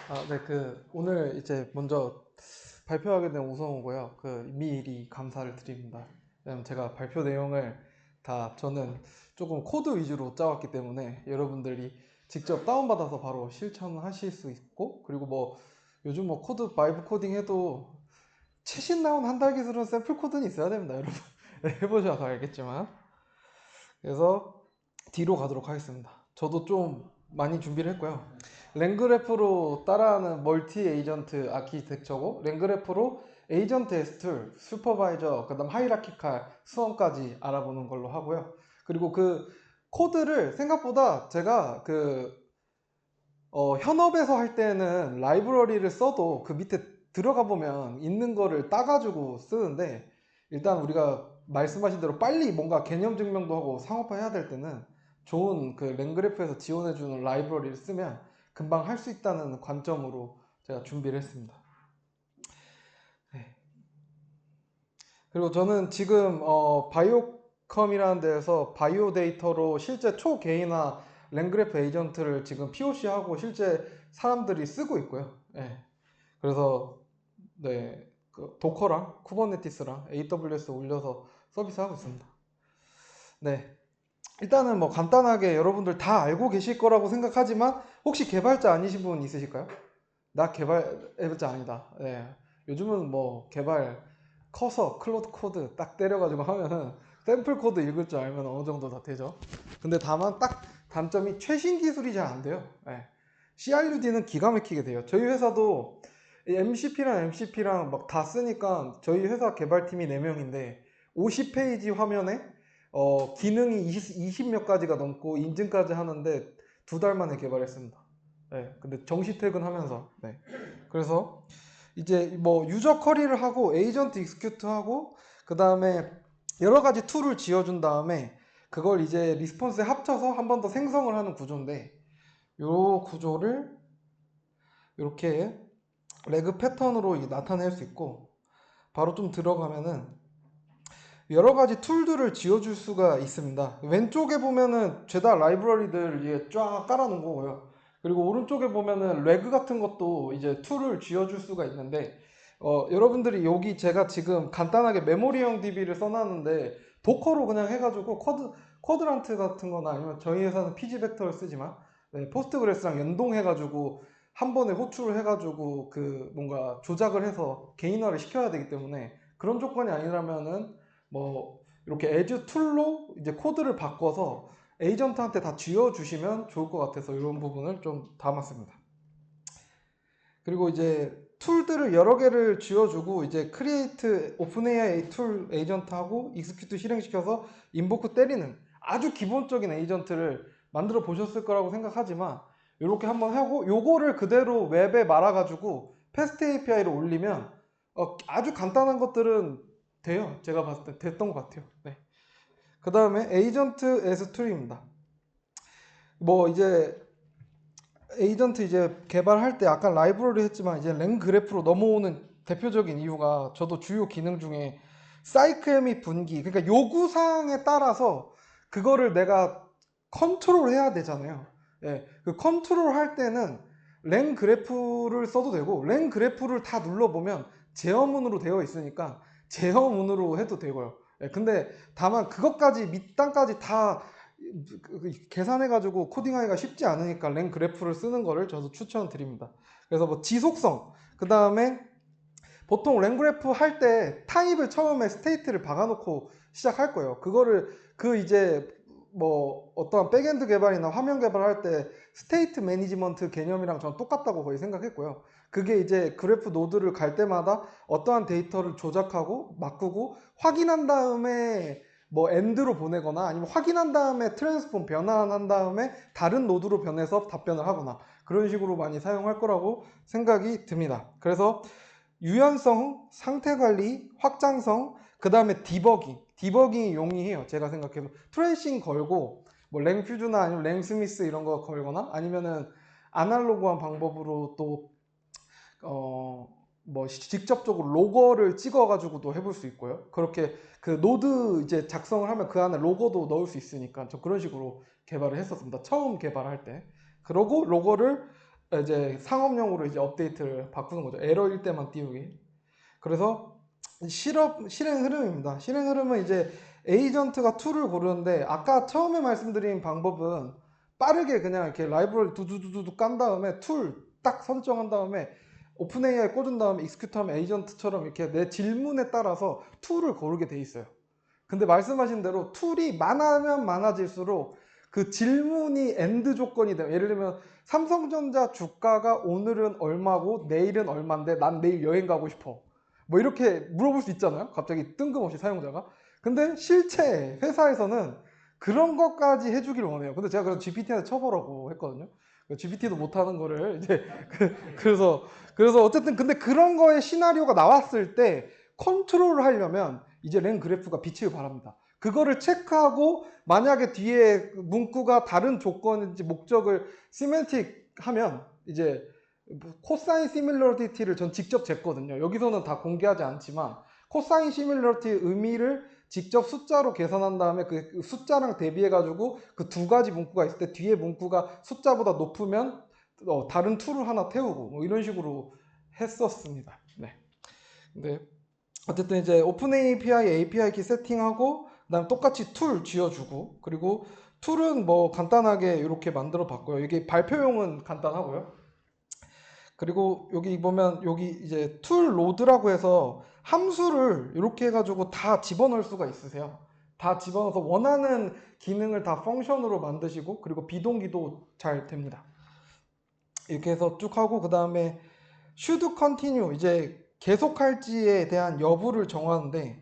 네, 오늘 이제 먼저 발표하게 된 우성우고요. 미리 감사를 드립니다. 왜냐면 제가 발표 내용을 저는 조금 코드 위주로 짜왔기 때문에 여러분들이 직접 다운받아서 바로 실천하실 수 있고, 그리고 요즘 코드 바이브 코딩 해도 최신 나온 한 달 기술은 샘플 코드는 있어야 됩니다, 여러분. 해보셔서 알겠지만. 그래서 뒤로 가도록 하겠습니다. 저도 좀 많이 준비를 했고요. 랭그래프로 따라하는 멀티 에이전트 아키텍처고, 랭그래프로 에이전트 S2, 슈퍼바이저, 그 다음 하이라키칼, 수험까지 알아보는 걸로 하고요. 그리고 코드를 생각보다 제가 현업에서 할 때는 라이브러리를 써도 그 밑에 들어가 보면 있는 거를 따가지고 쓰는데, 일단 우리가 말씀하신 대로 빨리 뭔가 개념 증명도 하고 상업화 해야 될 때는 좋은 랭그래프에서 지원해주는 라이브러리를 쓰면 금방 할 수 있다는 관점으로 제가 준비를 했습니다. 네. 그리고 저는 지금 바이오컴이라는 데에서 바이오 데이터로 실제 초개인화 랭그래프 에이전트를 지금 POC하고 실제 사람들이 쓰고 있고요. 네. 그래서 네, 도커랑 쿠버네티스랑 AWS 올려서 서비스하고 있습니다. 네, 일단은 간단하게 여러분들 다 알고 계실 거라고 생각하지만 혹시 개발자 아니신 분 있으실까요? 나 개발자 아니다. 네, 요즘은 개발 커서 클로드 코드 딱 때려가지고 하면은 샘플 코드 읽을 줄 알면 어느 정도 다 되죠. 근데 다만 딱 단점이 최신 기술이 잘 안 돼요. 네. CRUD는 기가 막히게 돼요. 저희 회사도 MCP랑 막 다 쓰니까 저희 회사 개발팀이 4명인데 50페이지 화면에 기능이 20 몇 가지가 넘고 인증까지 하는데 2달 만에 개발했습니다. 네, 근데 정시 퇴근하면서. 네. 그래서 이제 유저 커리를 하고 에이전트 익스큐트 하고 그 다음에 여러 가지 툴을 지어준 다음에 그걸 이제 리스폰스에 합쳐서 한 번 더 생성을 하는 구조인데, 요 구조를 이렇게 레그 패턴으로 나타낼 수 있고, 바로 좀 들어가면은 여러 가지 툴들을 지어줄 수가 있습니다. 왼쪽에 보면은 죄다 라이브러리들 이게 쫙 깔아놓은 거고요. 그리고 오른쪽에 보면은 레그 같은 것도 이제 툴을 지어줄 수가 있는데, 여러분들이 여기 제가 지금 간단하게 메모리형 DB를 써놨는데 도커로 그냥 해가지고 쿼드란트 같은 거나 아니면 저희 회사는 피지벡터를 쓰지만, 네, 포스트그레스랑 연동해가지고 한 번에 호출을 해가지고 뭔가 조작을 해서 개인화를 시켜야 되기 때문에 그런 조건이 아니라면은 이렇게 에즈 툴로 이제 코드를 바꿔서 에이전트한테 다 지어주시면 좋을 것 같아서 이런 부분을 좀 담았습니다. 그리고 이제 툴들을 여러 개를 지어주고 이제 크리에이트 오픈AI 툴 에이전트하고 익스큐트 실행시켜서 인보크 때리는 아주 기본적인 에이전트를 만들어 보셨을 거라고 생각하지만, 이렇게 한번 하고 요거를 그대로 웹에 말아가지고 패스트 API로 올리면 아주 간단한 것들은 돼요. 제가 봤을 때 됐던 것 같아요. 네. 그 다음에 에이전트 S2입니다. 이제 에이전트 이제 개발할 때 아까 라이브러리 했지만 이제 랭그래프로 넘어오는 대표적인 이유가, 저도 주요 기능 중에 사이클 및 분기, 그러니까 요구사항에 따라서 그거를 내가 컨트롤 해야 되잖아요. 예, 그 컨트롤 할 때는 랭그래프를 써도 되고, 랭그래프를 다 눌러보면 제어문으로 되어 있으니까 제어문으로 해도 되고요. 예, 근데 다만 그것까지 밑단까지 다 계산해가지고 코딩하기가 쉽지 않으니까 랭 그래프를 쓰는 거를 저도 추천드립니다. 그래서 지속성, 그 다음에 보통 랭 그래프 할 때 타입을 처음에 스테이트를 박아놓고 시작할 거예요. 그거를 이제 어떠한 백엔드 개발이나 화면 개발할 때 스테이트 매니지먼트 개념이랑 전 똑같다고 거의 생각했고요. 그게 이제 그래프 노드를 갈 때마다 어떠한 데이터를 조작하고 바꾸고 확인한 다음에 엔드로 보내거나, 아니면 확인한 다음에 트랜스폼 변환한 다음에 다른 노드로 변해서 답변을 하거나, 그런 식으로 많이 사용할 거라고 생각이 듭니다. 그래서 유연성, 상태관리, 확장성, 그 다음에 디버깅이 용이해요. 제가 생각해도 트레이싱 걸고 랭퓨즈나 아니면 랭스미스 이런 거 걸거나, 아니면은 아날로그한 방법으로 또 직접적으로 로거를 찍어가지고도 해볼 수 있고요. 그렇게 노드 이제 작성을 하면 그 안에 로고도 넣을 수 있으니까 저 그런 식으로 개발을 했었습니다. 처음 개발할 때. 그러고 로고를 이제 상업용으로 이제 업데이트를 바꾸는 거죠. 에러일 때만 띄우기. 그래서 실행 흐름입니다. 실행 흐름은 이제 에이전트가 툴을 고르는데 아까 처음에 말씀드린 방법은 빠르게 그냥 이렇게 라이브러리 두두두두 깐 다음에 툴 딱 선정한 다음에 오픈 AI 꽂은 다음에 익스큐트하면 에이전트처럼 이렇게 내 질문에 따라서 툴을 고르게 돼 있어요. 근데 말씀하신 대로 툴이 많으면 많아질수록 그 질문이 엔드 조건이 돼요. 예를 들면 삼성전자 주가가 오늘은 얼마고 내일은 얼마인데 난 내일 여행 가고 싶어. 뭐 이렇게 물어볼 수 있잖아요. 갑자기 뜬금없이 사용자가. 근데 실제 회사에서는 그런 것까지 해주길 원해요. 근데 제가 그래서 GPT한테 쳐보라고 했거든요. GPT도 못하는 거를 이제 그래서 어쨌든 근데 그런 거에 시나리오가 나왔을 때 컨트롤을 하려면 이제 랭 그래프가 빛을 발합니다. 그거를 체크하고 만약에 뒤에 문구가 다른 조건인지 목적을 시멘틱 하면 이제 코사인 시밀러리티를 전 직접 쟀거든요. 여기서는 다 공개하지 않지만 코사인 시밀러리티 의미를 직접 숫자로 계산한 다음에 그 숫자랑 대비해 가지고 그 두 가지 문구가 있을 때 뒤에 문구가 숫자보다 높으면 다른 툴을 하나 태우고 뭐 이런 식으로 했었습니다. 네. 근데 어쨌든 이제 오픈 API 키 세팅하고 그다음 똑같이 툴 지어주고 그리고 툴은 뭐 간단하게 이렇게 만들어 봤고요. 이게 발표용은 간단하고요. 그리고 여기 보면 여기 이제 툴 로드라고 해서 함수를 이렇게 해가지고 다 집어넣을 수가 있으세요. 다 집어넣어서 원하는 기능을 다 펑션으로 만드시고 그리고 비동기도 잘 됩니다. 이렇게 해서 쭉 하고 그 다음에 should continue 이제 계속할지에 대한 여부를 정하는데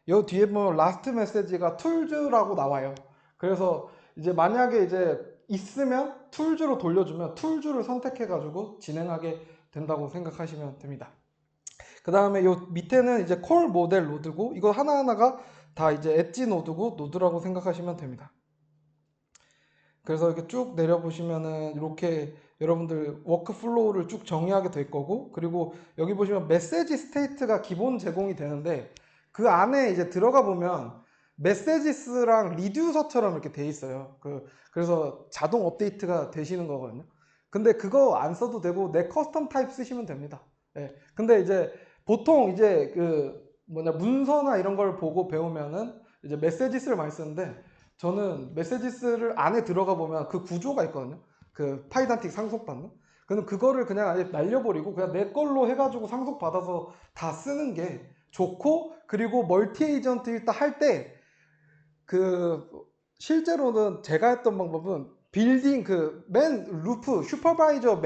여 뒤에 보면 last message가 tools라고 나와요. 그래서 이제 만약에 이제 있으면 tools로 돌려주면 tools를 선택해 가지고 진행하게 된다고 생각하시면 됩니다. 그 다음에 요 밑에는 이제 콜 모델 노드고 이거 하나하나가 다 이제 엣지 노드고 노드라고 생각하시면 됩니다. 그래서 이렇게 쭉 내려보시면은 이렇게 여러분들 워크플로우를 쭉 정의하게 될 거고 그리고 여기 보시면 메시지 스테이트가 기본 제공이 되는데 그 안에 이제 들어가 보면 메시지스랑 리듀서처럼 이렇게 돼 있어요. 그래서 자동 업데이트가 되시는 거거든요. 근데 그거 안 써도 되고 내 커스텀 타입 쓰시면 됩니다. 예. 근데 이제 보통 이제 문서나 이런 걸 보고 배우면은 이제 메시지스를 많이 쓰는데 저는 메시지스를 안에 들어가 보면 그 구조가 있거든요. 그 파이단틱 상속받는. 그럼 그거를 그냥 아예 날려버리고 그냥 내 걸로 해가지고 상속받아서 다 쓰는 게 좋고 그리고 멀티 에이전트 일단 할 때 실제로는 제가 했던 방법은 빌딩 맨 루프 슈퍼바이저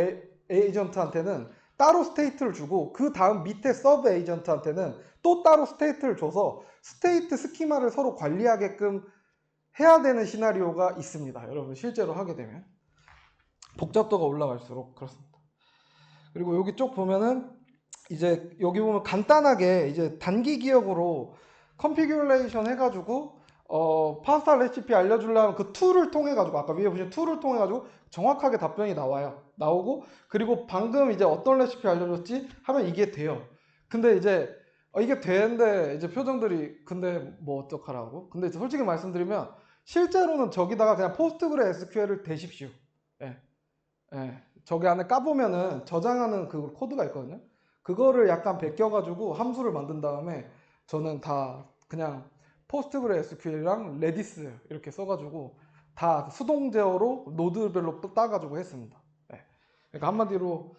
에이전트한테는 따로 스테이트를 주고 그 다음 밑에 서브 에이전트한테는 또 따로 스테이트를 줘서 스테이트 스키마를 서로 관리하게끔 해야 되는 시나리오가 있습니다. 여러분 실제로 하게 되면 복잡도가 올라갈수록 그렇습니다. 그리고 여기 쭉 보면은 이제 여기 보면 간단하게 이제 단기 기억으로 컨피규레이션 해가지고 파스타 레시피 알려주려면 그 툴을 통해 가지고 아까 위에 보신 툴을 통해 가지고 정확하게 답변이 나오고 그리고 방금 이제 어떤 레시피 알려줬지 하면 이게 돼요. 근데 이제 이게 되는데 이제 표정들이 근데 뭐 어떡하라고? 근데 솔직히 말씀드리면 실제로는 저기다가 그냥 포스트그레 SQL을 대십시오. 예. 예. 저기 안에 까보면은 저장하는 그 코드가 있거든요. 그거를 약간 베껴가지고 함수를 만든 다음에 저는 다 그냥 포스트그레 SQL이랑 레디스 이렇게 써가지고 다 수동 제어로 노드별로 또 따가지고 했습니다. 예. 그러니까 한마디로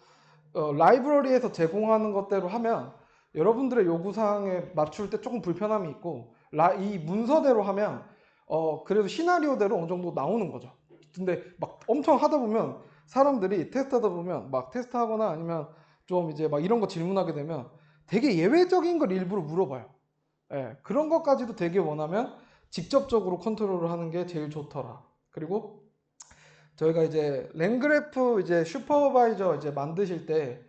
라이브러리에서 제공하는 것대로 하면 여러분들의 요구사항에 맞출 때 조금 불편함이 있고 이 문서대로 하면 그래도 시나리오대로 어느 정도 나오는 거죠. 근데 막 엄청 하다 보면 사람들이 테스트하다 보면 막 테스트하거나 아니면 좀 이제 막 이런 거 질문하게 되면 되게 예외적인 걸 일부러 물어봐요. 예, 그런 것까지도 되게 원하면 직접적으로 컨트롤을 하는 게 제일 좋더라. 그리고 저희가 이제 랭그래프 이제 슈퍼바이저 이제 만드실 때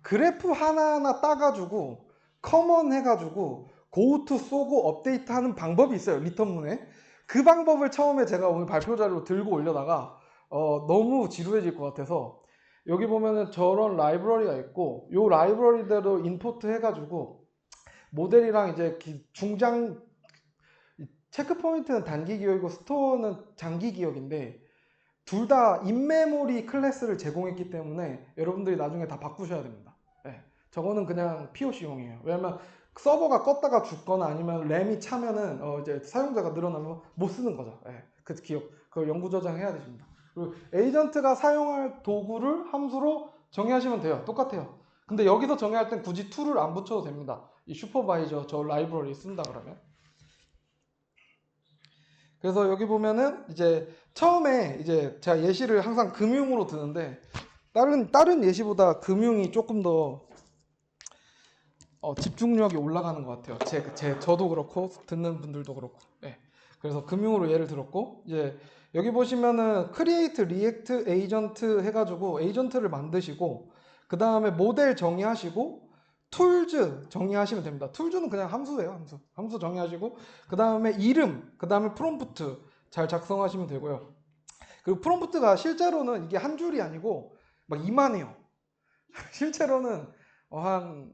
그래프 하나하나 따가지고 커먼 해가지고 고우투 쏘고 업데이트 하는 방법이 있어요. 리턴문에. 그 방법을 처음에 제가 오늘 발표 자료로 들고 올려다가 너무 지루해질 것 같아서 여기 보면은 저런 라이브러리가 있고 요 라이브러리대로 인포트 해가지고 모델이랑 이제 체크 포인트는 단기 기억이고 스토어는 장기 기억인데 둘 다 인메모리 클래스를 제공했기 때문에 여러분들이 나중에 다 바꾸셔야 됩니다. 예, 저거는 그냥 POC용이에요. 왜냐면 서버가 껐다가 죽거나 아니면 램이 차면은 이제 사용자가 늘어나면 못 쓰는 거죠. 예, 그 기억, 그걸 영구 저장해야 되십니다. 그리고 에이전트가 사용할 도구를 함수로 정의하시면 돼요. 똑같아요. 근데 여기서 정의할 땐 굳이 툴을 안 붙여도 됩니다. 이 슈퍼바이저 저 라이브러리 쓴다 그러면. 그래서 여기 보면은 이제 처음에 이제 제가 예시를 항상 금융으로 드는데 다른 예시보다 금융이 조금 더 집중력이 올라가는 것 같아요. 저도 그렇고 듣는 분들도 그렇고. 네. 그래서 금융으로 예를 들었고 이제 여기 보시면은 크리에이트 리액트 에이전트 해가지고 에이전트를 만드시고 그 다음에 모델 정의하시고 툴즈 정의하시면 됩니다. 툴즈는 그냥 함수예요. 함수 정의하시고 그 다음에 이름, 그 다음에 프롬프트 잘 작성하시면 되고요. 그리고 프롬프트가 실제로는 이게 한 줄이 아니고 막 이만해요. 실제로는 한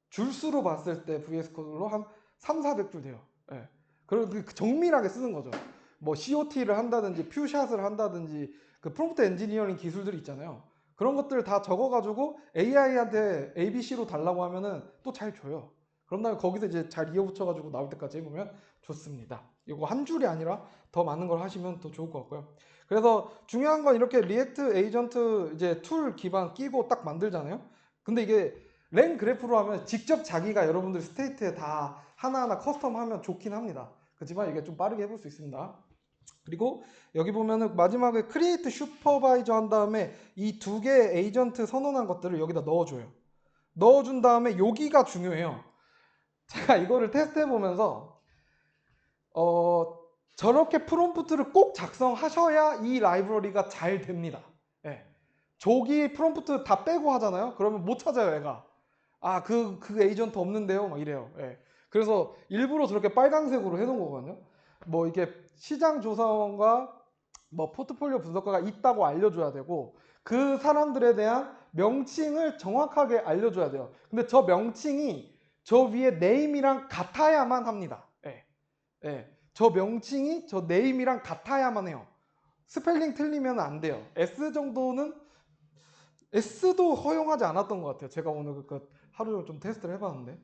줄수로 봤을 때 VS 코드로 한 3,400줄 돼요. 예. 그리고 정밀하게 쓰는 거죠. 뭐 COT를 한다든지 퓨샷을 한다든지 그 프롬프트 엔지니어링 기술들이 있잖아요. 그런 것들을 다 적어가지고 AI한테 ABC로 달라고 하면은 또 잘 줘요. 그런 다음에 거기서 이제 잘 이어붙여가지고 나올 때까지 해보면 좋습니다. 이거 한 줄이 아니라 더 많은 걸 하시면 더 좋을 것 같고요. 그래서 중요한 건 이렇게 리액트 에이전트 이제 툴 기반 끼고 딱 만들잖아요. 근데 이게 랭 그래프로 하면 직접 자기가 여러분들 스테이트에 다 하나하나 커스텀하면 좋긴 합니다. 그렇지만 이게 좀 빠르게 해볼 수 있습니다. 그리고 여기 보면은 마지막에 크리에이트 슈퍼바이저 한 다음에 이 두 개의 에이전트 선언한 것들을 여기다 넣어줘요. 넣어준 다음에 여기가 중요해요. 제가 이거를 테스트해 보면서 저렇게 프롬프트를 꼭 작성하셔야 이 라이브러리가 잘 됩니다. 예. 조기 프롬프트 다 빼고 하잖아요. 그러면 못 찾아요, 얘가. 그 에이전트 없는데요? 막 이래요. 예. 그래서 일부러 저렇게 빨강색으로 해놓은 거거든요. 뭐 이게 시장 조사원과 뭐 포트폴리오 분석가가 있다고 알려줘야 되고 그 사람들에 대한 명칭을 정확하게 알려줘야 돼요. 근데 저 명칭이 저 위에 네임이랑 같아야만 합니다. 예. 예. 저 명칭이 저 네임이랑 같아야만 해요. 스펠링 틀리면 안 돼요. S 정도는 S도 허용하지 않았던 것 같아요. 제가 오늘 하루 종일 좀 테스트를 해봤는데.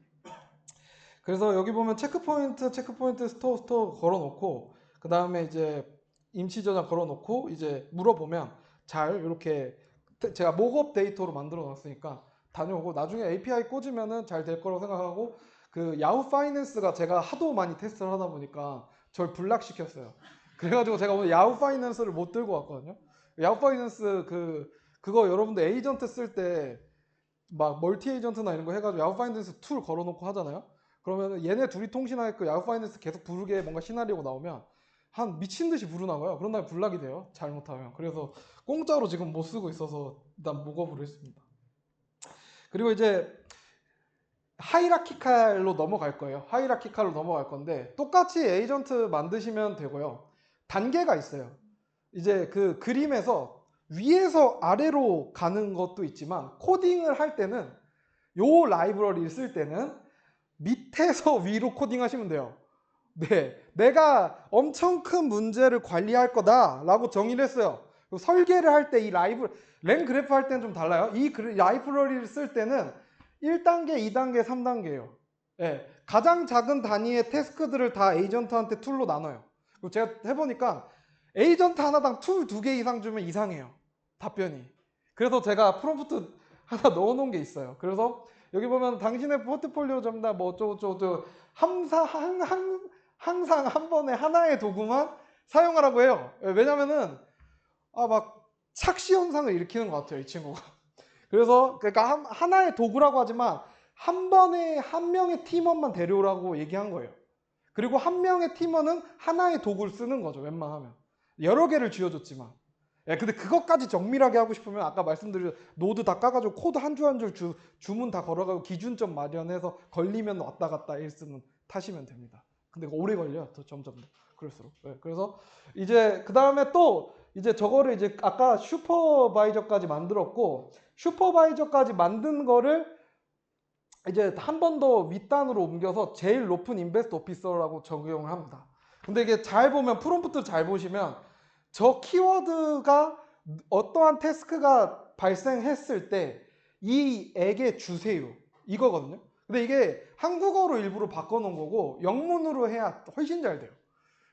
그래서 여기 보면 체크포인트 스토어 걸어놓고 그 다음에 이제 임시 저장 걸어놓고 이제 물어보면 잘 이렇게 제가 목업 데이터로 만들어 놨으니까 다녀오고 나중에 API 꽂으면은 잘 될 거라고 생각하고 그 야후 파이낸스가 제가 하도 많이 테스트를 하다 보니까 절 블락시켰어요. 그래가지고 제가 오늘 야후 파이낸스를 못 들고 왔거든요. 야후 파이낸스 그거 여러분들 에이전트 쓸 때 막 멀티 에이전트나 이런 거 해가지고 야후 파이낸스 툴 걸어놓고 하잖아요. 그러면 얘네 둘이 통신할 그 야후 파이낸스 계속 부르게 뭔가 시나리오가 나오면 한 미친 듯이 부르나 봐요. 그런 다음에 블락이 돼요. 잘못하면. 그래서 공짜로 지금 못 쓰고 있어서 일단 목업으로 했습니다. 그리고 이제 하이라키칼로 넘어갈 거예요. 하이라키칼로 넘어갈 건데 똑같이 에이전트 만드시면 되고요. 단계가 있어요. 이제 그 그림에서 위에서 아래로 가는 것도 있지만 코딩을 할 때는 요 라이브러리를 쓸 때는 밑에서 위로 코딩하시면 돼요. 네, 내가 엄청 큰 문제를 관리할 거다라고 정의를 했어요. 설계를 할 때 이 랭 그래프 할 때는 좀 달라요. 이 라이브러리를 쓸 때는 1단계, 2단계, 3단계예요. 네, 가장 작은 단위의 태스크들을 다 에이전트한테 툴로 나눠요. 그리고 제가 해보니까 에이전트 하나당 툴 2개 이상 주면 이상해요. 답변이. 그래서 제가 프롬프트 하나 넣어놓은 게 있어요. 그래서 여기 보면 당신의 포트폴리오 전다 뭐 어쩌고저쩌고 항상 한 번에 하나의 도구만 사용하라고 해요. 왜냐면은 막 착시 현상을 일으키는 것 같아요, 이 친구가. 그래서 그러니까 하나의 도구라고 하지만 한 번에 한 명의 팀원만 데려오라고 얘기한 거예요. 그리고 한 명의 팀원은 하나의 도구를 쓰는 거죠, 웬만하면. 여러 개를 쥐어줬지만. 근데 그것까지 정밀하게 하고 싶으면 아까 말씀드린 노드 다 까가지고 코드 한 줄 한 줄 주문 다 걸어가고 기준점 마련해서 걸리면 왔다 갔다 일쓰면 타시면 됩니다. 근데 오래 걸려요. 더 점점 더 그럴수록. 그래서 이제 그 다음에 또 이제 저거를 이제 아까 슈퍼바이저까지 만들었고 슈퍼바이저까지 만든 거를 이제 한 번 더 윗단으로 옮겨서 제일 높은 인베스트 오피서라고 적용을 합니다. 근데 이게 잘 보면 프롬프트 잘 보시면 저 키워드가 어떠한 태스크가 발생했을 때 이에게 주세요 이거거든요. 근데 이게 한국어로 일부러 바꿔놓은 거고 영문으로 해야 훨씬 잘 돼요.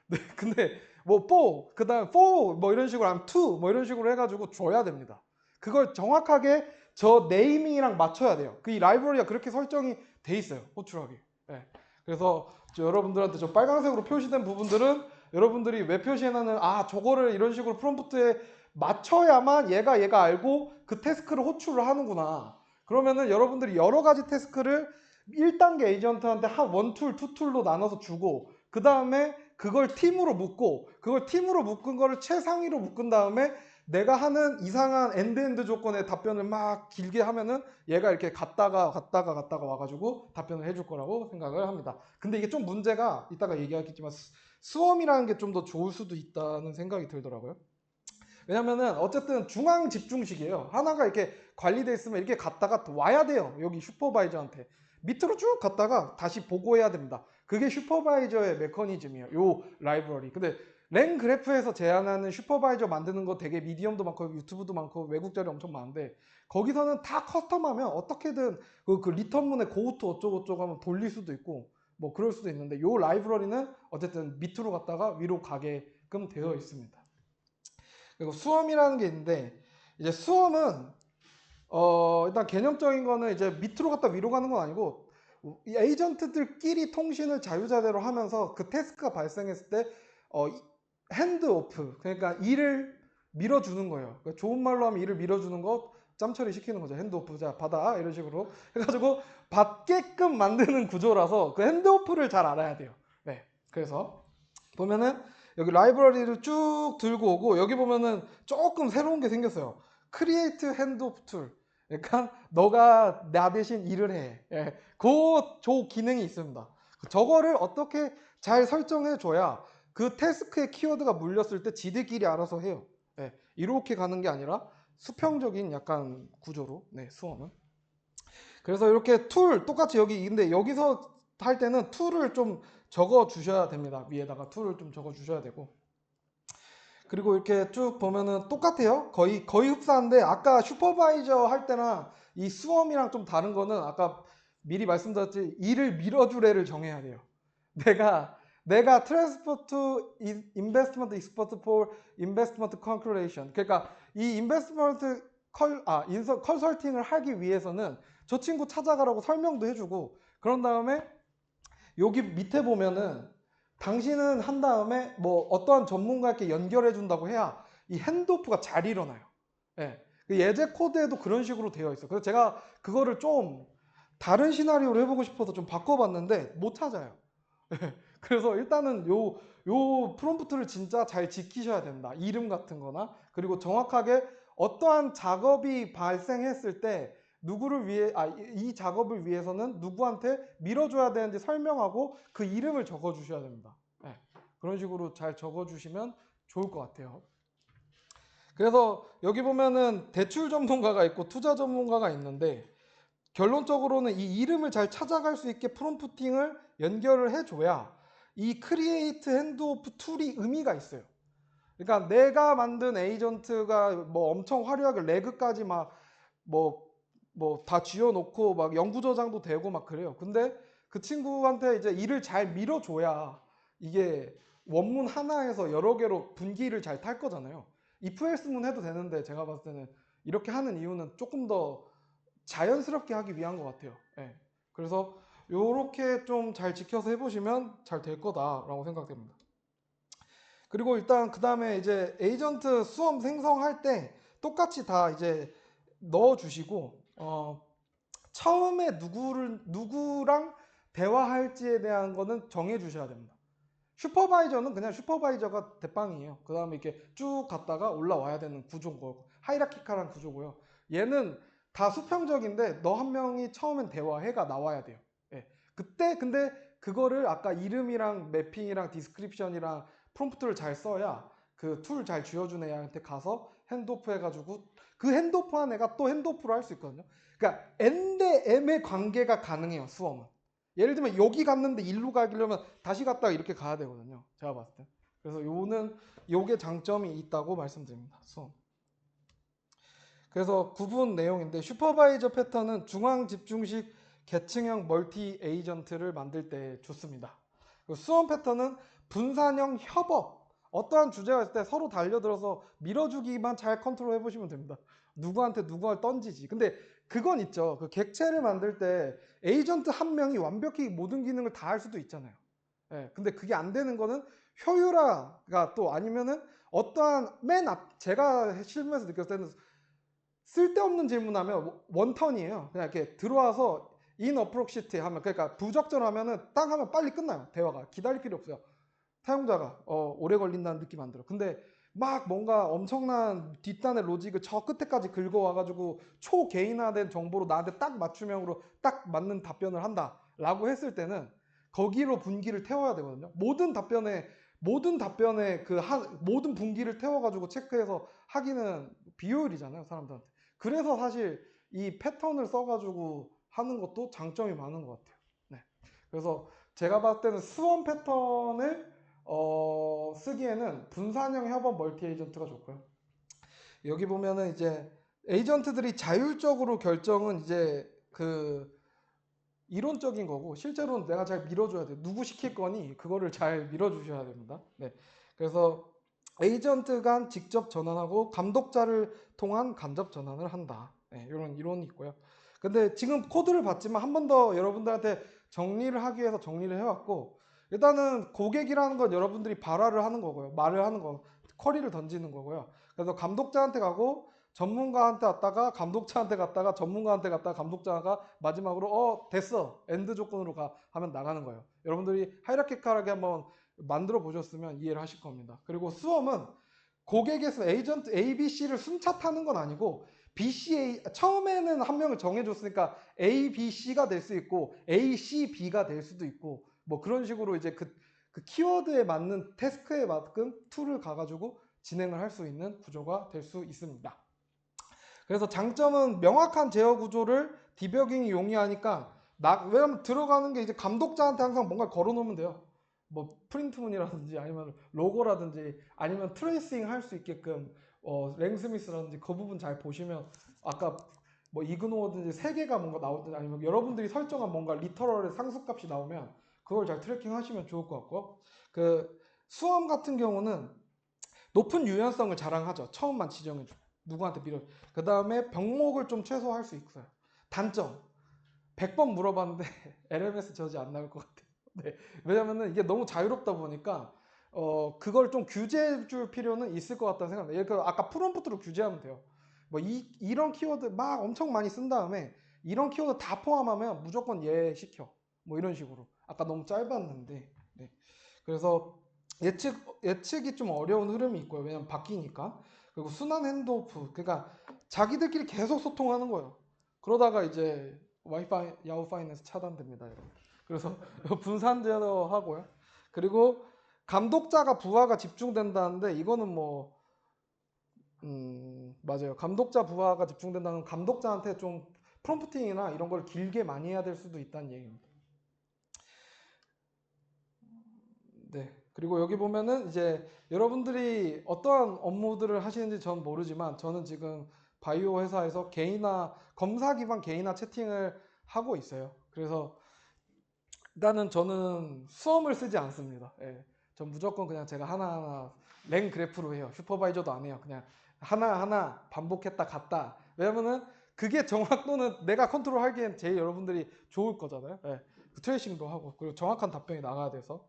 네, 근데 뭐 for 그다음 for 뭐 이런 식으로 하면 to 뭐 이런 식으로 해가지고 줘야 됩니다. 그걸 정확하게 저 네이밍이랑 맞춰야 돼요. 그 이 라이브러리가 그렇게 설정이 돼 있어요. 호출하게. 네. 그래서 여러분들한테 저 빨간색으로 표시된 부분들은 여러분들이 왜 표시해놨는 저거를 이런 식으로 프롬프트에 맞춰야만 얘가 알고 그 태스크를 호출을 하는구나. 그러면은 여러분들이 여러 가지 태스크를 1단계 에이전트한테 한 원툴, 투툴로 나눠서 주고 그 다음에 그걸 팀으로 묶고 그걸 팀으로 묶은 거를 최상위로 묶은 다음에 내가 하는 이상한 엔드엔드 조건의 답변을 막 길게 하면은 얘가 이렇게 갔다가 와가지고 답변을 해줄 거라고 생각을 합니다. 근데 이게 좀 문제가 이따가 얘기하겠지만 수험이라는 게 좀 더 좋을 수도 있다는 생각이 들더라고요. 왜냐면은 어쨌든 중앙 집중식이에요. 하나가 이렇게 관리돼 있으면 이렇게 갔다가 와야 돼요. 여기 슈퍼바이저한테. 밑으로 쭉 갔다가 다시 보고해야 됩니다. 그게 슈퍼바이저의 메커니즘이에요. 요 라이브러리. 근데 랭 그래프에서 제안하는 슈퍼바이저 만드는 거 되게 미디엄도 많고 유튜브도 많고 외국 자료 엄청 많은데 거기서는 다 커스텀하면 어떻게든 그 리턴문에 고우트 어쩌고저쩌고 하면 돌릴 수도 있고 뭐 그럴 수도 있는데 요 라이브러리는 어쨌든 밑으로 갔다가 위로 가게끔 되어 있습니다. 그리고 수험이라는 게 있는데 이제 수험은 일단 개념적인 거는 이제 밑으로 갔다 위로 가는 건 아니고 이 에이전트들끼리 통신을 자유자재로 하면서 그 태스크가 발생했을 때 핸드 오프 그러니까 일을 밀어주는 거예요. 그러니까 좋은 말로 하면 일을 밀어주는 거 짬처리 시키는 거죠. 핸드 오프 자 받아 이런 식으로 해가지고 받게끔 만드는 구조라서 그 핸드 오프를 잘 알아야 돼요. 네, 그래서 보면은 여기 라이브러리를 쭉 들고 오고 여기 보면은 조금 새로운 게 생겼어요. Create Handoff Tool. 그러니까 너가 나 대신 일을 해. 예, 그 기능이 있습니다. 저거를 어떻게 잘 설정해 줘야 그 태스크의 키워드가 물렸을 때 지들끼리 알아서 해요. 예, 이렇게 가는 게 아니라 수평적인 약간 구조로 수험은. 그래서 이렇게 툴 똑같이 여기 근데 여기서 할 때는 툴을 좀 적어 주셔야 됩니다. 위에다가 툴을 좀 적어 주셔야 되고. 그리고 이렇게 쭉 보면은 똑같아요. 거의 흡사한데 아까 슈퍼바이저 할 때랑 이 수험이랑 좀 다른 거는 아까 미리 말씀드렸지 일을 밀어주래를 정해야 돼요. 내가 transfer to investment expert for investment calculation. 그러니까 이 investment 컨설팅을 하기 위해서는 저 친구 찾아가라고 설명도 해주고 그런 다음에 여기 밑에 보면은 당신은 한 다음에 뭐 어떠한 전문가에게 연결해 준다고 해야 이 핸드오프가 잘 일어나요. 예. 그 예제 코드에도 그런 식으로 되어 있어요. 그래서 제가 그거를 좀 다른 시나리오로 해보고 싶어서 좀 바꿔봤는데 못 찾아요. 예. 그래서 일단은 요 프롬프트를 진짜 잘 지키셔야 된다. 이름 같은 거나 그리고 정확하게 어떠한 작업이 발생했을 때 누구를 위해 이 작업을 위해서는 누구한테 밀어줘야 되는지 설명하고 그 이름을 적어 주셔야 됩니다. 네. 그런 식으로 잘 적어 주시면 좋을 것 같아요. 그래서 여기 보면은 대출 전문가가 있고 투자 전문가가 있는데 결론적으로는 이 이름을 잘 찾아갈 수 있게 프롬프팅을 연결을 해줘야 이 크리에이트 핸드오프 툴이 의미가 있어요. 그러니까 내가 만든 에이전트가 뭐 엄청 화려하게 레그까지 뭐 다 쥐어놓고 막 영구 저장도 되고 막 그래요. 근데 그 친구한테 이제 일을 잘 밀어줘야 이게 원문 하나에서 여러 개로 분기를 잘 탈 거잖아요. if else문 해도 되는데 제가 봤을 때는 이렇게 하는 이유는 조금 더 자연스럽게 하기 위한 것 같아요. 예. 그래서 요렇게 좀 잘 지켜서 해보시면 잘 될 거다라고 생각됩니다. 그리고 일단 그 다음에 이제 에이전트 수험 생성할 때 똑같이 다 이제 넣어주시고 처음에 누구랑 대화할지에 대한 거는 정해 주셔야 됩니다. 슈퍼바이저는 그냥 슈퍼바이저가 대빵이에요. 그 다음에 이렇게 쭉 갔다가 올라와야 되는 구조인 거고 하이라키칼한 구조고요. 얘는 다 수평적인데 너 한 명이 처음엔 대화해가 나와야 돼요. 예. 그때 근데 그거를 아까 이름이랑 매핑이랑 디스크립션이랑 프롬프트를 잘 써야 그 툴 잘 쥐어준 애한테 가서 핸드오프 해가지고 그 핸드오프 한 애가 또 핸드오프로 할 수 있거든요. 그러니까 N 대 M의 관계가 가능해요. 수험은. 예를 들면 여기 갔는데 일로 가려면 다시 갔다가 이렇게 가야 되거든요. 제가 봤을 때. 그래서 요게 장점이 있다고 말씀드립니다. 수험. 그래서 구분 내용인데 슈퍼바이저 패턴은 중앙 집중식 계층형 멀티 에이전트를 만들 때 좋습니다. 수험 패턴은 분산형 협업. 어떠한 주제가 있을 때 서로 달려들어서 밀어주기만 잘 컨트롤 해보시면 됩니다. 누구한테 누가 던지지. 근데 그건 있죠. 그 객체를 만들 때 에이전트 한 명이 완벽히 모든 기능을 다 할 수도 있잖아요. 예, 근데 그게 안 되는 거는 효율화가 또 아니면은 어떠한 맨 앞, 제가 실무에서 느꼈을 때는 쓸데없는 질문하면 원턴이에요. 그냥 이렇게 들어와서 in appropriate 하면, 그러니까 부적절하면은 땅 하면 빨리 끝나요. 대화가 기다릴 필요 없어요. 사용자가 오래 걸린다는 느낌 안 들어. 근데 막 뭔가 엄청난 뒷단의 로직을 저 끝에까지 긁어와가지고 초개인화된 정보로 나한테 딱 맞춤형으로 딱 맞는 답변을 한다라고 했을 때는 거기로 분기를 태워야 되거든요. 모든 답변에 모든 분기를 태워가지고 체크해서 하기는 비효율이잖아요, 사람들한테. 그래서 사실 이 패턴을 써가지고 하는 것도 장점이 많은 것 같아요. 네. 그래서 제가 봤을 때는 수원 패턴을 쓰기에는 분산형 협업 멀티 에이전트가 좋고요. 여기 보면은 이제 에이전트들이 자율적으로 결정은 이제 그 이론적인 거고 실제로는 내가 잘 밀어줘야 돼요. 누구 시킬 거니 그거를 잘 밀어주셔야 됩니다. 네. 그래서 에이전트 간 직접 전환하고 감독자를 통한 간접 전환을 한다. 네, 이런 이론이 있고요. 근데 지금 코드를 봤지만 한 번 더 여러분들한테 정리를 하기 위해서 정리를 해왔고, 일단은 고객이라는 건 여러분들이 발화를 하는 거고요. 말을 하는 거, 쿼리를 던지는 거고요. 그래서 감독자한테 가고 전문가한테 갔다가 감독자한테 갔다가 전문가한테 갔다가 감독자가 마지막으로 됐어 엔드 조건으로 가 하면 나가는 거예요. 여러분들이 하이라키컬하게 한번 만들어 보셨으면 이해를 하실 겁니다. 그리고 수험은 고객에서 에이전트 A, B, C를 순차 타는 건 아니고 처음에는 한 명을 정해줬으니까 A, B, C가 될 수 있고 A, C, B가 될 수도 있고 뭐 그런 식으로 이제 그 키워드에 맞는 태스크에 맞는 툴을 가가지고 진행을 할 수 있는 구조가 될 수 있습니다. 그래서 장점은 명확한 제어 구조를 디버깅이 용이하니까 왜냐면 들어가는 게 이제 감독자한테 항상 뭔가 걸어놓으면 돼요. 뭐 프린트문이라든지 아니면 로고라든지 아니면 트레이싱 할 수 있게끔 랭스미스라든지 그 부분 잘 보시면 아까 뭐 이그노어든지 세 개가 뭔가 나오든지 아니면 여러분들이 설정한 뭔가 리터럴의 상수값이 나오면 그걸 잘 트래킹 하시면 좋을 것 같고, 그 수험 같은 경우는 높은 유연성을 자랑하죠. 처음만 지정해주고 누구한테 밀어. 그 다음에 병목을 좀 최소화할 수 있어요. 단점 100번 물어봤는데 LMS 저지 안 나올 것 같아요. 네. 왜냐면은 이게 너무 자유롭다 보니까 그걸 좀 규제해 줄 필요는 있을 것 같다는 생각합니다. 예를 들어 아까 프롬프트로 규제하면 돼요. 뭐 이런 키워드 막 엄청 많이 쓴 다음에 이런 키워드 다 포함하면 무조건 얘 시켜. 뭐 이런 식으로. 아까 너무 짧았는데. 네. 그래서 예측이 좀 어려운 흐름이 있고요. 왜냐면 바뀌니까. 그리고 순환 핸드오프. 그러니까 자기들끼리 계속 소통하는 거예요. 그러다가 이제 와이파이, 야후 파이낸스 차단됩니다, 여러분. 그래서 분산 제어하고요. 그리고 감독자가 부하가 집중된다는데 이거는 뭐 맞아요. 감독자 부하가 집중된다는 감독자한테 좀 프롬프팅이나 이런 걸 길게 많이 해야 될 수도 있다는 얘기입니다. 네. 그리고 여기 보면은 이제 여러분들이 어떠한 업무들을 하시는지 전 모르지만 저는 지금 바이오 회사에서 검사 기반 개인화 채팅을 하고 있어요. 그래서 일단은 저는 수험을 쓰지 않습니다. 예. 전 무조건 그냥 제가 하나하나 랭 그래프로 해요. 슈퍼바이저도 안 해요. 그냥 하나하나 반복했다 갔다. 왜냐면은 그게 정확도는 내가 컨트롤 하기엔 제일 여러분들이 좋을 거잖아요. 예. 트레이싱도 하고 그리고 정확한 답변이 나가야 돼서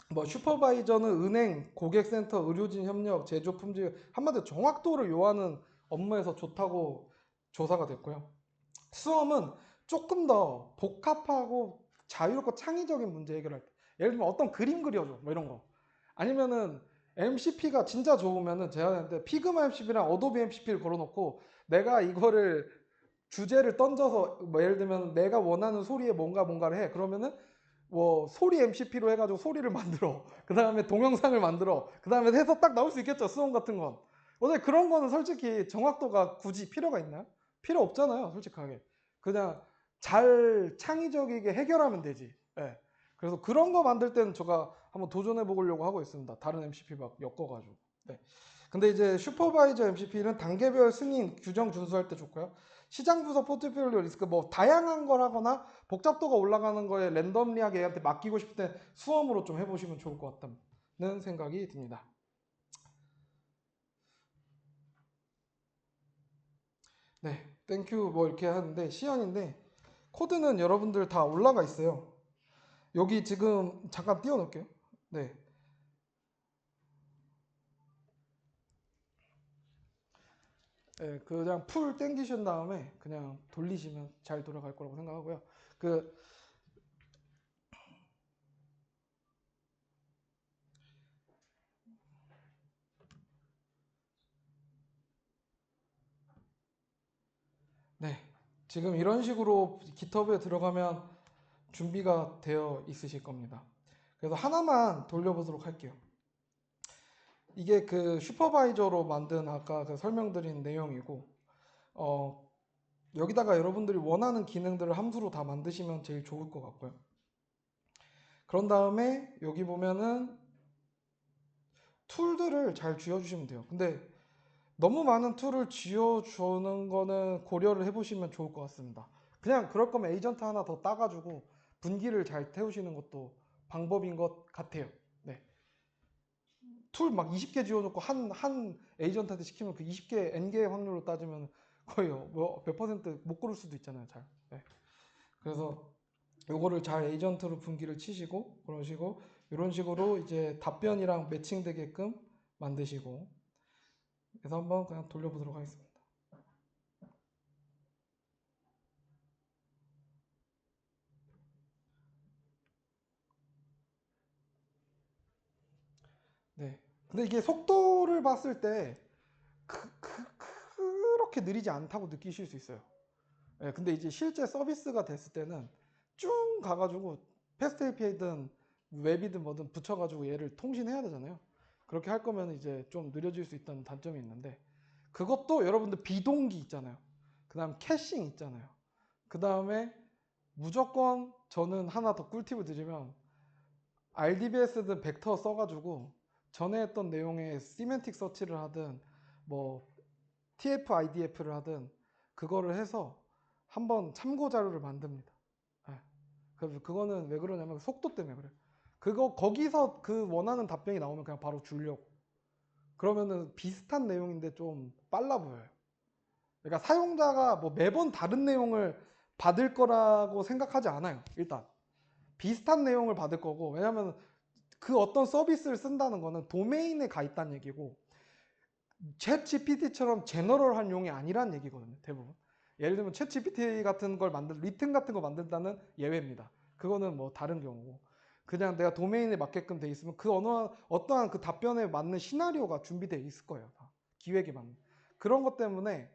뭐 슈퍼바이저는 은행, 고객센터, 의료진 협력, 제조 품질 한마디로 정확도를 요하는 업무에서 좋다고 조사가 됐고요. 수험은 조금 더 복합하고 자유롭고 창의적인 문제 해결할 때, 예를 들면 어떤 그림 그려줘 뭐 이런 거, 아니면은 MCP가 진짜 좋으면은 제가 했는데 피그마 MCP랑 어도비 MCP를 걸어놓고 내가 이거를 주제를 던져서 뭐 예를 들면 내가 원하는 소리에 뭔가를 해. 그러면은 뭐 소리 MCP로 해가지고 소리를 만들어. 그 다음에 동영상을 만들어. 그 다음에 해서 딱 나올 수 있겠죠. 수험 같은 건. 근데 그런 거는 솔직히 정확도가 굳이 필요가 있나요? 필요 없잖아요. 솔직하게. 그냥 잘 창의적이게 해결하면 되지. 예. 그래서 그런 거 만들 때는 제가 한번 도전해 보려고 하고 있습니다. 다른 MCP 막 엮어가지고. 네. 근데 이제 슈퍼바이저 MCP는 단계별 승인 규정 준수할 때 좋고요. 시장 분석 포트폴리오 리스크 뭐 다양한 걸 하거나 복잡도가 올라가는 거에 랜덤리하게 얘한테 맡기고 싶을 때 수험으로 좀 해보시면 좋을 것 같다는 생각이 듭니다. 네, 땡큐 뭐 이렇게 하는데 시연인데 코드는 여러분들 다 올라가 있어요. 여기 지금 잠깐 띄워놓을게요. 네. 네, 그냥 풀 땡기신 다음에 그냥 돌리시면 잘 돌아갈 거라고 생각하고요. 그 네, 지금 이런 식으로 GitHub에 들어가면 준비가 되어 있으실 겁니다. 그래서 하나만 돌려보도록 할게요. 이게 그 슈퍼바이저로 만든 아까 그 설명드린 내용이고, 여기다가 여러분들이 원하는 기능들을 함수로 다 만드시면 제일 좋을 것 같고요. 그런 다음에 여기 보면은 툴들을 잘 쥐어주시면 돼요. 근데 너무 많은 툴을 쥐어주는 거는 고려를 해보시면 좋을 것 같습니다. 그냥 그럴 거면 에이전트 하나 더 따가지고 분기를 잘 태우시는 것도 방법인 것 같아요. 네. 툴 막 20개 지어놓고 한 에이전트한테 시키면 그 20개 n개의 확률로 따지면 거의 뭐몇 퍼센트 못 고를 수도 있잖아요. 잘. 네. 그래서 요거를 잘 에이전트로 분기를 치시고 그러시고 이런 식으로 이제 답변이랑 매칭되게끔 만드시고 그래서 한번 그냥 돌려보도록 하겠습니다. 네. 근데 이게 속도를 봤을 때 그렇게 느리지 않다고 느끼실 수 있어요. 네, 근데 이제 실제 서비스가 됐을 때는 쭉 가가지고 패스트 API든 웹이든 뭐든 붙여가지고 얘를 통신해야 되잖아요. 그렇게 할 거면 이제 좀 느려질 수 있다는 단점이 있는데 그것도 여러분들 비동기 있잖아요. 그 다음 캐싱 있잖아요. 그 다음에 무조건 저는 하나 더 꿀팁을 드리면 RDBS든 벡터 써가지고 전에 했던 내용에 시멘틱 서치를 하든 뭐 TF IDF를 하든 그거를 해서 한번 참고 자료를 만듭니다. 네. 그래서 그거는 왜 그러냐면 속도 때문에 그래요. 그거 거기서 그 원하는 답변이 나오면 그냥 바로 주려고. 그러면은 비슷한 내용인데 좀 빨라 보여요. 그러니까 사용자가 뭐 매번 다른 내용을 받을 거라고 생각하지 않아요. 일단 비슷한 내용을 받을 거고 왜냐면 그 어떤 서비스를 쓴다는 거는 도메인에 가 있다는 얘기고 챗 GPT처럼 제너럴한 용이 아니란 얘기거든요. 대부분. 예를 들면 챗 GPT 같은 걸 리튼 같은 거 만든다는 예외입니다. 그거는 뭐 다른 경우고 그냥 내가 도메인에 맞게끔 돼 있으면 그 어떠한 그 답변에 맞는 시나리오가 준비되어 있을 거예요. 다. 기획에 맞는. 그런 것 때문에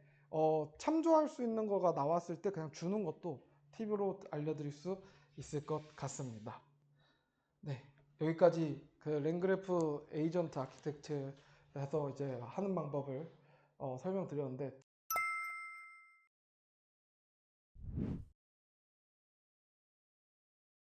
참조할 수 있는 거가 나왔을 때 그냥 주는 것도 팁으로 알려드릴 수 있을 것 같습니다. 네, 여기까지 그 랭그래프 에이전트 아키텍처에서 이제 하는 방법을 설명드렸는데